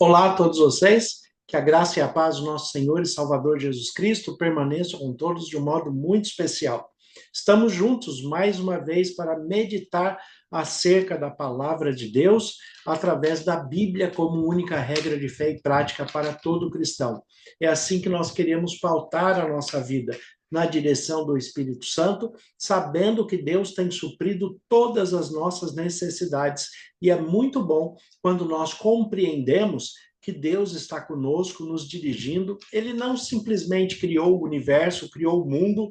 Olá a todos vocês, que a graça e a paz do nosso Senhor e Salvador Jesus Cristo permaneçam com todos de um modo muito especial. Estamos juntos mais uma vez para meditar acerca da palavra de Deus através da Bíblia como única regra de fé e prática para todo cristão. É assim que nós queremos pautar a nossa vida, na direção do Espírito Santo, sabendo que Deus tem suprido todas as nossas necessidades. E é muito bom quando nós compreendemos que Deus está conosco, nos dirigindo. Ele não simplesmente criou o universo, criou o mundo,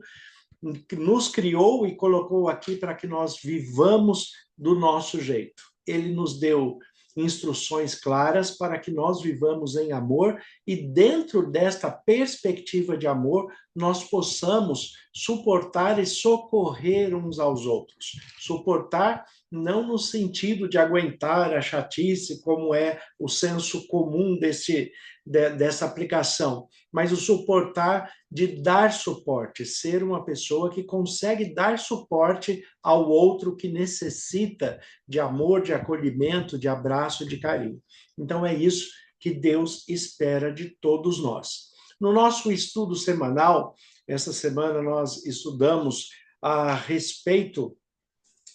nos criou e colocou aqui para que nós vivamos do nosso jeito. Ele nos deu instruções claras para que nós vivamos em amor e dentro desta perspectiva de amor nós possamos suportar e socorrer uns aos outros. Suportar não no sentido de aguentar a chatice, como é o senso comum dessa aplicação, mas o suportar de dar suporte, ser uma pessoa que consegue dar suporte ao outro que necessita de amor, de acolhimento, de abraço, de carinho. Então é isso que Deus espera de todos nós. No nosso estudo semanal, essa semana nós estudamos a respeito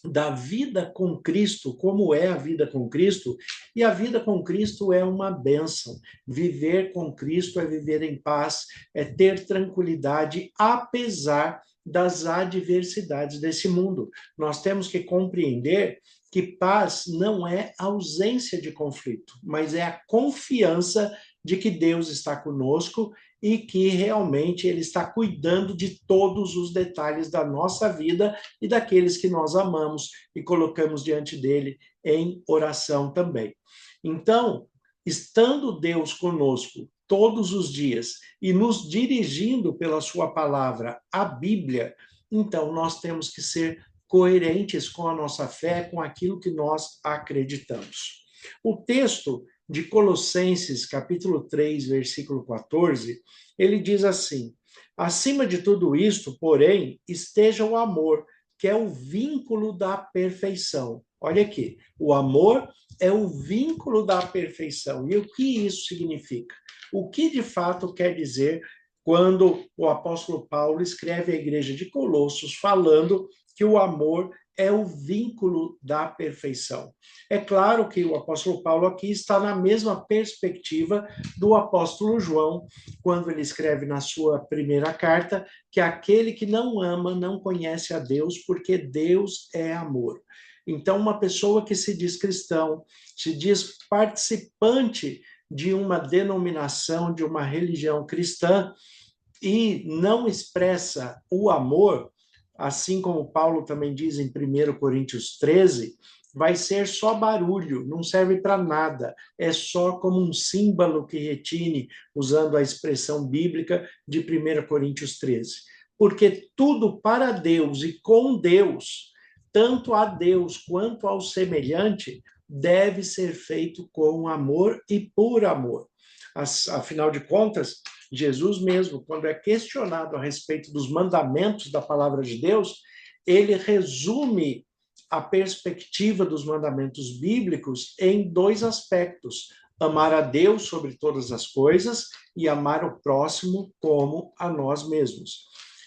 da vida com Cristo, como é a vida com Cristo, e a vida com Cristo é uma bênção. Viver com Cristo é viver em paz, é ter tranquilidade, apesar das adversidades desse mundo. Nós temos que compreender que paz não é ausência de conflito, mas é a confiança de que Deus está conosco e que realmente Ele está cuidando de todos os detalhes da nossa vida e daqueles que nós amamos e colocamos diante dele em oração também. Então, estando Deus conosco todos os dias e nos dirigindo pela sua palavra, a Bíblia, então nós temos que ser coerentes com a nossa fé, com aquilo que nós acreditamos. O texto de Colossenses, capítulo 3, versículo 14, ele diz assim: acima de tudo isto, porém, esteja o amor, que é o vínculo da perfeição. Olha aqui, o amor é o vínculo da perfeição. E o que isso significa? O que de fato quer dizer quando o apóstolo Paulo escreve à igreja de Colossos falando que o amor é o vínculo da perfeição. É claro que o apóstolo Paulo aqui está na mesma perspectiva do apóstolo João, quando ele escreve na sua primeira carta que aquele que não ama não conhece a Deus, porque Deus é amor. Então, uma pessoa que se diz cristão, se diz participante de uma denominação, de uma religião cristã, e não expressa o amor, assim como Paulo também diz em 1 Coríntios 13, vai ser só barulho, não serve para nada, é só como um símbolo que retine, usando a expressão bíblica de 1 Coríntios 13. Porque tudo para Deus e com Deus, tanto a Deus quanto ao semelhante, deve ser feito com amor e por amor. Afinal de contas, Jesus mesmo, quando é questionado a respeito dos mandamentos da palavra de Deus, ele resume a perspectiva dos mandamentos bíblicos em dois aspectos: amar a Deus sobre todas as coisas e amar o próximo como a nós mesmos.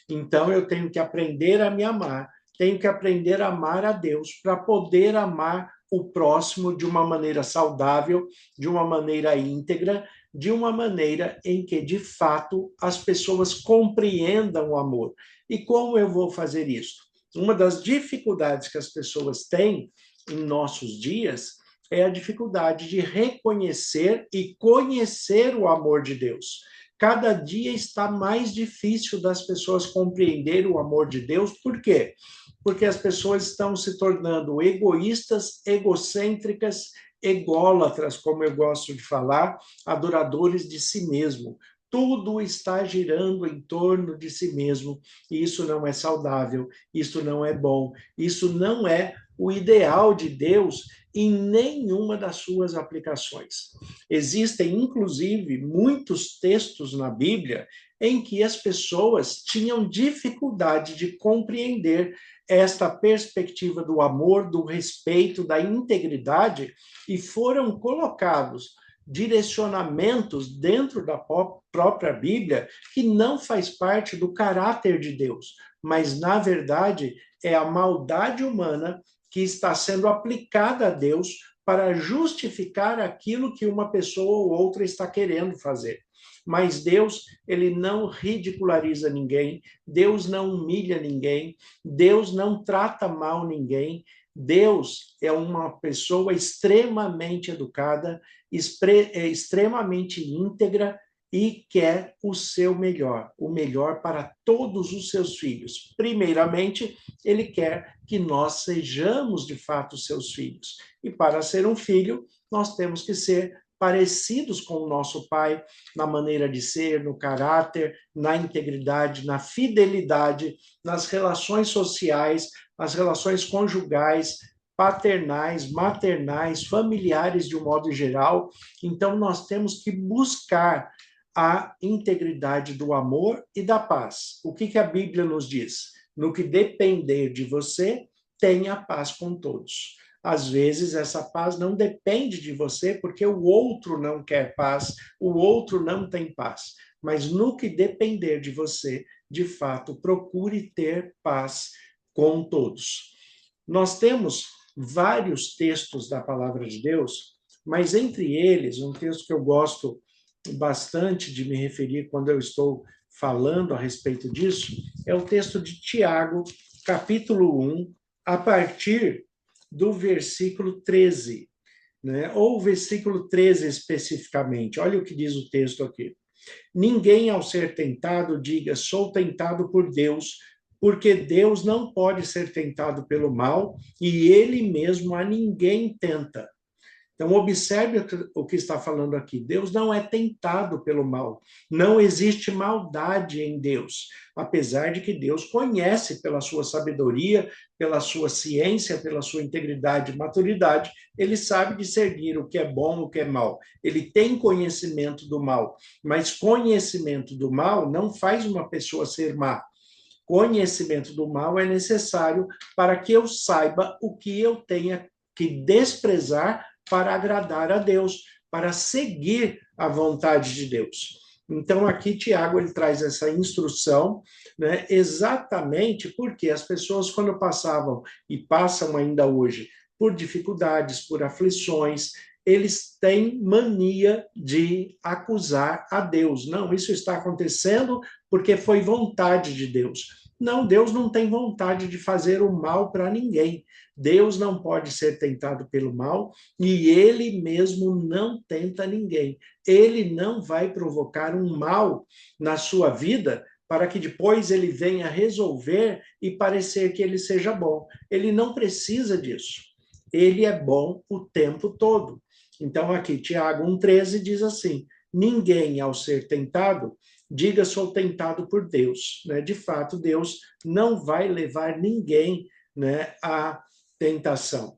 Então, eu tenho que aprender a me amar, tenho que aprender a amar a Deus para poder amar o próximo de uma maneira saudável, de uma maneira íntegra, de uma maneira em que, de fato, as pessoas compreendam o amor. E como eu vou fazer isso? Uma das dificuldades que as pessoas têm em nossos dias é a dificuldade de reconhecer e conhecer o amor de Deus. Cada dia está mais difícil das pessoas compreender o amor de Deus. Por quê? Porque as pessoas estão se tornando egoístas, egocêntricas, ególatras, como eu gosto de falar, adoradores de si mesmo. Tudo está girando em torno de si mesmo, e isso não é saudável, isso não é bom, isso não é o ideal de Deus em nenhuma das suas aplicações. Existem, inclusive, muitos textos na Bíblia em que as pessoas tinham dificuldade de compreender esta perspectiva do amor, do respeito, da integridade, e foram colocados direcionamentos dentro da própria Bíblia que não faz parte do caráter de Deus, mas, na verdade, é a maldade humana que está sendo aplicada a Deus para justificar aquilo que uma pessoa ou outra está querendo fazer. Mas Deus, ele não ridiculariza ninguém, Deus não humilha ninguém, Deus não trata mal ninguém. Deus é uma pessoa extremamente educada, extremamente íntegra e quer o melhor para todos os seus filhos. Primeiramente, ele quer que nós sejamos de fato seus filhos. E para ser um filho, nós temos que ser parecidos com o nosso pai na maneira de ser, no caráter, na integridade, na fidelidade, nas relações sociais, as relações conjugais, paternais, maternais, familiares de um modo geral. Então, nós temos que buscar a integridade do amor e da paz. O que a Bíblia nos diz? No que depender de você, tenha paz com todos. Às vezes, essa paz não depende de você, porque o outro não quer paz, o outro não tem paz. Mas no que depender de você, de fato, procure ter paz com todos. Nós temos vários textos da palavra de Deus, mas entre eles, um texto que eu gosto bastante de me referir quando eu estou falando a respeito disso, é o texto de Tiago, capítulo 1, a partir do versículo 13, né? Ou o versículo 13 especificamente. Olha o que diz o texto aqui. Ninguém, ao ser tentado, diga, sou tentado por Deus, porque Deus não pode ser tentado pelo mal e ele mesmo a ninguém tenta. Então, observe o que está falando aqui. Deus não é tentado pelo mal. Não existe maldade em Deus, apesar de que Deus conhece pela sua sabedoria, pela sua ciência, pela sua integridade e maturidade, ele sabe discernir o que é bom e o que é mal. Ele tem conhecimento do mal, mas conhecimento do mal não faz uma pessoa ser má. Conhecimento do mal é necessário para que eu saiba o que eu tenha que desprezar para agradar a Deus, para seguir a vontade de Deus. Então, aqui, Tiago, ele traz essa instrução, né, exatamente porque as pessoas, quando passavam e passam ainda hoje por dificuldades, por aflições, eles têm mania de acusar a Deus. Não, isso está acontecendo porque foi vontade de Deus. Não, Deus não tem vontade de fazer o mal para ninguém. Deus não pode ser tentado pelo mal e ele mesmo não tenta ninguém. Ele não vai provocar um mal na sua vida para que depois ele venha resolver e parecer que ele seja bom. Ele não precisa disso. Ele é bom o tempo todo. Então, aqui, Tiago 1,13 diz assim: ninguém, ao ser tentado, diga sou tentado por Deus. Né? De fato, Deus não vai levar ninguém, né, a tentação.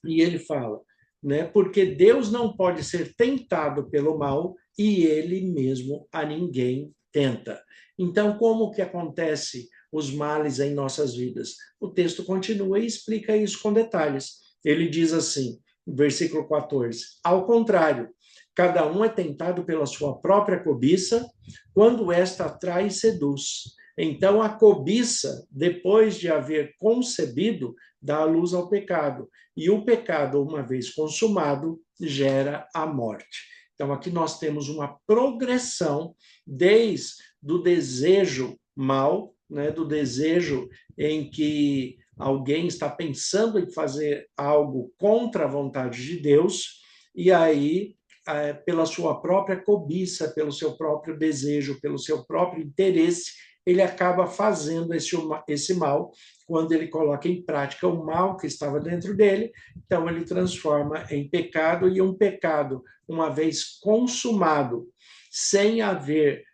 E ele fala, né, porque Deus não pode ser tentado pelo mal e ele mesmo a ninguém tenta. Então, como que acontece os males em nossas vidas? O texto continua e explica isso com detalhes. Ele diz assim, versículo 14, ao contrário, cada um é tentado pela sua própria cobiça, quando esta atrai e seduz. Então, a cobiça, depois de haver concebido, dá a luz ao pecado. E o pecado, uma vez consumado, gera a morte. Então, aqui nós temos uma progressão desde o desejo mal, né, do desejo em que alguém está pensando em fazer algo contra a vontade de Deus, e aí, pela sua própria cobiça, pelo seu próprio desejo, pelo seu próprio interesse, ele acaba fazendo esse mal quando ele coloca em prática o mal que estava dentro dele, então ele transforma em pecado, e um pecado, uma vez consumado, sem haver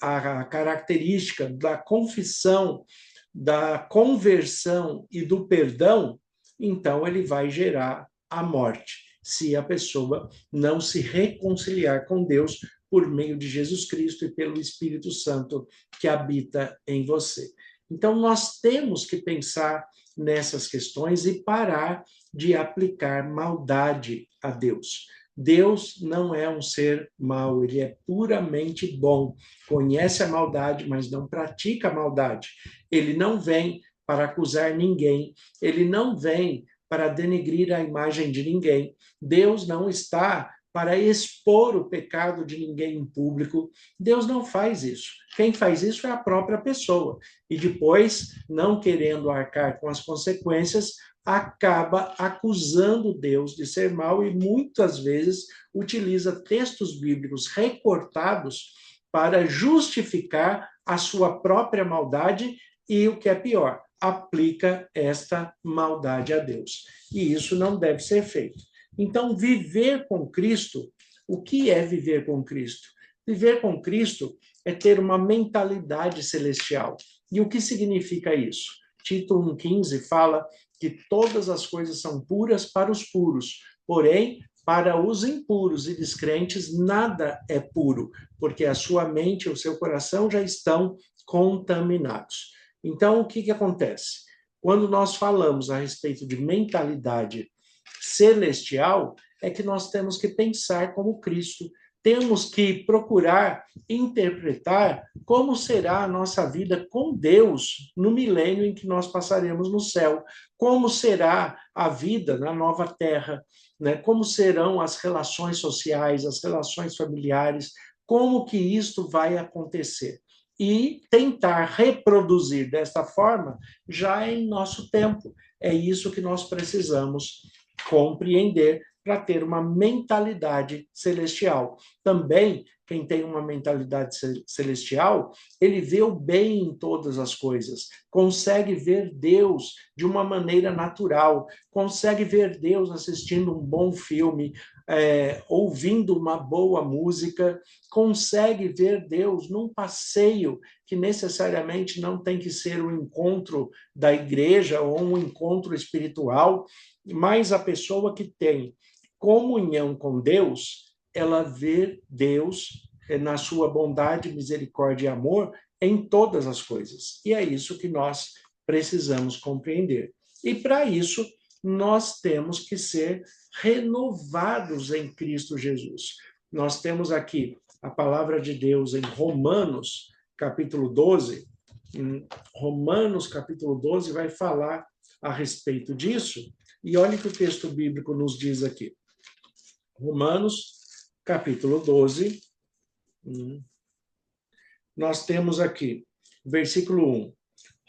a característica da confissão, da conversão e do perdão, então ele vai gerar a morte, se a pessoa não se reconciliar com Deus por meio de Jesus Cristo e pelo Espírito Santo que habita em você. Então, nós temos que pensar nessas questões e parar de aplicar maldade a Deus. Deus não é um ser mau, ele é puramente bom. Conhece a maldade, mas não pratica a maldade. Ele não vem para acusar ninguém, ele não vem para denegrir a imagem de ninguém. Deus não está para expor o pecado de ninguém em público. Deus não faz isso. Quem faz isso é a própria pessoa. E depois, não querendo arcar com as consequências, acaba acusando Deus de ser mau e muitas vezes utiliza textos bíblicos recortados para justificar a sua própria maldade e, o que é pior, aplica esta maldade a Deus. E isso não deve ser feito. Então, viver com Cristo, o que é viver com Cristo? Viver com Cristo é ter uma mentalidade celestial. E o que significa isso? Tito 1,15 fala que todas as coisas são puras para os puros, porém, para os impuros e descrentes, nada é puro, porque a sua mente e o seu coração já estão contaminados. Então, o que acontece? Quando nós falamos a respeito de mentalidade celestial, é que nós temos que pensar como Cristo, temos que procurar interpretar como será a nossa vida com Deus no milênio em que nós passaremos no céu, como será a vida na nova terra, né? Como serão as relações sociais, as relações familiares, como que isto vai acontecer. E tentar reproduzir desta forma já em nosso tempo. É isso que nós precisamos compreender para ter uma mentalidade celestial. Também, quem tem uma mentalidade celestial, ele vê o bem em todas as coisas, consegue ver Deus de uma maneira natural, consegue ver Deus assistindo um bom filme, ouvindo uma boa música, consegue ver Deus num passeio que necessariamente não tem que ser um encontro da igreja ou um encontro espiritual, mas a pessoa que tem comunhão com Deus, ela vê Deus na sua bondade, misericórdia e amor em todas as coisas. E é isso que nós precisamos compreender. E para isso, nós temos que ser renovados em Cristo Jesus. Nós temos aqui a palavra de Deus em Romanos, capítulo 12. Em Romanos, capítulo 12, vai falar a respeito disso. E olha o que o texto bíblico nos diz aqui. Romanos, capítulo 12. Nós temos aqui, versículo 1.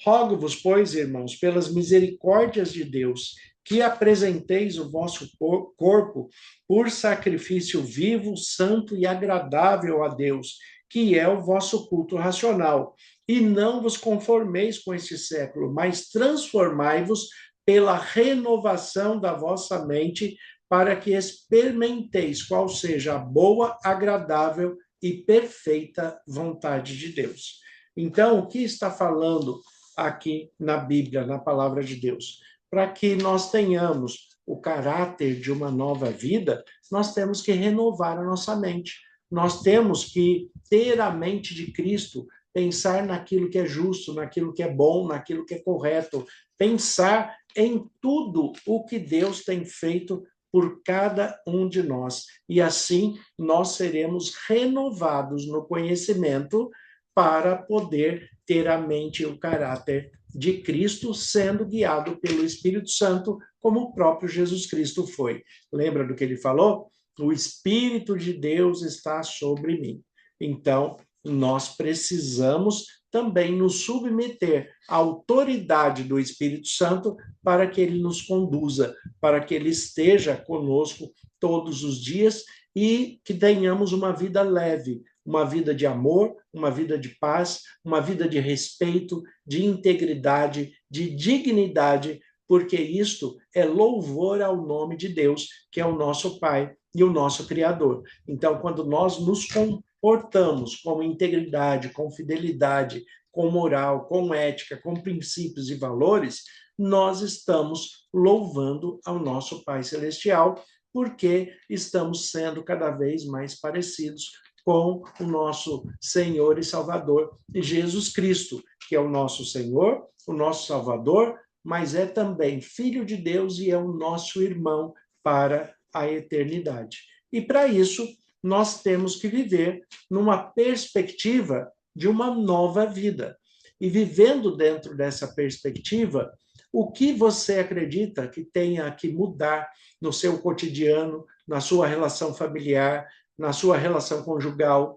Rogo-vos, pois, irmãos, pelas misericórdias de Deus, que apresenteis o vosso corpo por sacrifício vivo, santo e agradável a Deus, que é o vosso culto racional. E não vos conformeis com este século, mas transformai-vos pela renovação da vossa mente, para que experimenteis qual seja a boa, agradável e perfeita vontade de Deus. Então, o que está falando aqui na Bíblia, na palavra de Deus? Para que nós tenhamos o caráter de uma nova vida, nós temos que renovar a nossa mente. Nós temos que ter a mente de Cristo, pensar naquilo que é justo, naquilo que é bom, naquilo que é correto, pensar em tudo o que Deus tem feito por cada um de nós. E assim nós seremos renovados no conhecimento para poder ter a mente e o caráter de Cristo, sendo guiado pelo Espírito Santo, como o próprio Jesus Cristo foi. Lembra do que ele falou? O Espírito de Deus está sobre mim. Então, nós precisamos também nos submeter à autoridade do Espírito Santo para que ele nos conduza, para que ele esteja conosco todos os dias e que tenhamos uma vida leve, uma vida de amor, uma vida de paz, uma vida de respeito, de integridade, de dignidade, porque isto é louvor ao nome de Deus, que é o nosso Pai e o nosso Criador. Então, quando nós nos comportamos com integridade, com fidelidade, com moral, com ética, com princípios e valores, nós estamos louvando ao nosso Pai Celestial, porque estamos sendo cada vez mais parecidos com o nosso Senhor e Salvador, Jesus Cristo, que é o nosso Senhor, o nosso Salvador, mas é também Filho de Deus e é o nosso irmão para a eternidade. E para isso, nós temos que viver numa perspectiva de uma nova vida. E vivendo dentro dessa perspectiva, o que você acredita que tenha que mudar no seu cotidiano, na sua relação familiar, na sua relação conjugal,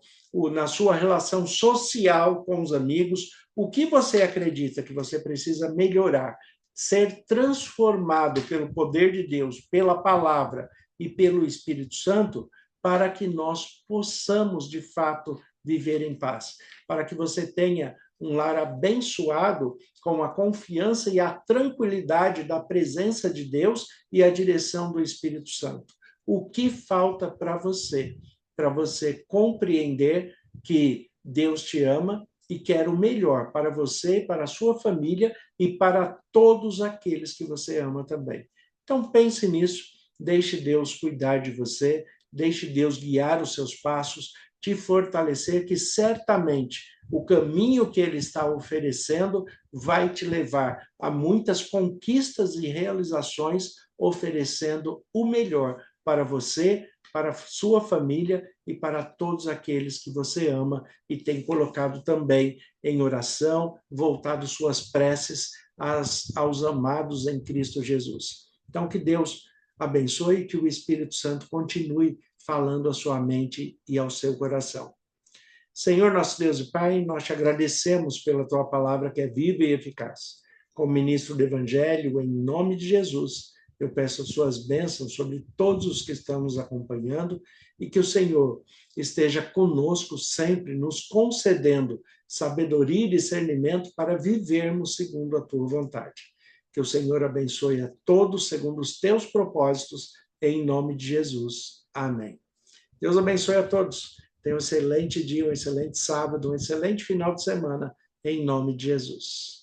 na sua relação social com os amigos, o que você acredita que você precisa melhorar, ser transformado pelo poder de Deus, pela palavra e pelo Espírito Santo, para que nós possamos, de fato, viver em paz, para que você tenha um lar abençoado com a confiança e a tranquilidade da presença de Deus e a direção do Espírito Santo. O que falta para você compreender que Deus te ama e quer o melhor para você, para a sua família e para todos aqueles que você ama também. Então pense nisso, deixe Deus cuidar de você, deixe Deus guiar os seus passos, te fortalecer, que certamente o caminho que Ele está oferecendo vai te levar a muitas conquistas e realizações, oferecendo o melhor para você, para a sua família e para todos aqueles que você ama e tem colocado também em oração, voltado suas preces aos amados em Cristo Jesus. Então, que Deus abençoe e que o Espírito Santo continue falando à sua mente e ao seu coração. Senhor, nosso Deus e Pai, nós te agradecemos pela tua palavra que é viva e eficaz. Como ministro do Evangelho, em nome de Jesus, eu peço as suas bênçãos sobre todos os que estão nos acompanhando e que o Senhor esteja conosco sempre, nos concedendo sabedoria e discernimento para vivermos segundo a tua vontade. Que o Senhor abençoe a todos segundo os teus propósitos, em nome de Jesus. Amém. Deus abençoe a todos. Tenha um excelente dia, um excelente sábado, um excelente final de semana, em nome de Jesus.